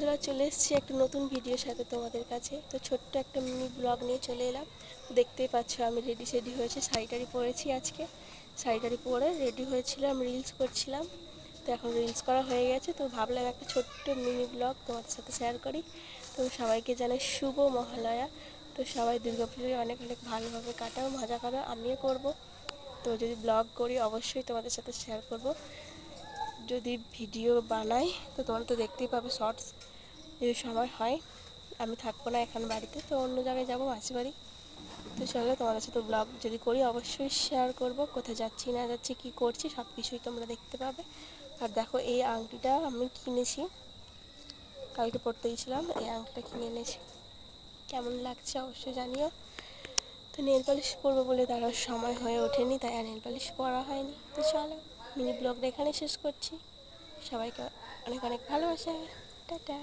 বন্ধুরা, চলে এসেছি একটা নতুন ভিডিওর সাথে তোমাদের কাছে। তো ছোট্ট একটা মিনি ব্লগ নিয়ে চলে এলাম। দেখতেই পাচ্ছ আমি রেডি হয়েছি, শাড়ি পরেছি। আজকে শাড়ি পরে রেডি হয়েছিলাম, রিলস করছিলাম। তো এখন রিলস করা হয়ে গেছে, তো ভাবলাম একটা ছোট্ট মিনি ব্লগ তোমাদের সাথে শেয়ার করি। তো সবাইকে জানাই শুভ মহালয়া। তো সবাই দুর্গাপুজোয় অনেক অনেক ভালোভাবে কাটাও, মজা করো, আমিও করব। তো যদি ব্লগ করি অবশ্যই তোমাদের সাথে শেয়ার করব। যদি ভিডিও বানাই তো তোমরা তো দেখতেই পাবে শর্টস, যদি সময় হয়। আমি থাকবো না এখন বাড়িতে, তো অন্য জায়গায় যাবো, মাসি বাড়ি। তো চলো তোমাদের সাথে ব্লগ যদি করি অবশ্যই শেয়ার করব। কোথায় যাচ্ছি না যাচ্ছি, কী করছি, সব কিছুই তোমরা দেখতে পাবে। আর দেখো, এই আংটিটা আমি কিনেছি, কালকে পরতে গেছিলাম, এই আংটিটা কিনে এনেছি। কেমন লাগছে অবশ্যই জানিও। তো নেল পালিশ পরবো বলে তার সময় হয়ে ওঠেনি, তাই আর নেল পালিশ পরা হয়নি। তো চলো, মিনি ব্লগটা এখানে শেষ করছি। সবাইকে অনেক অনেক ভালোবাসা। টাটা।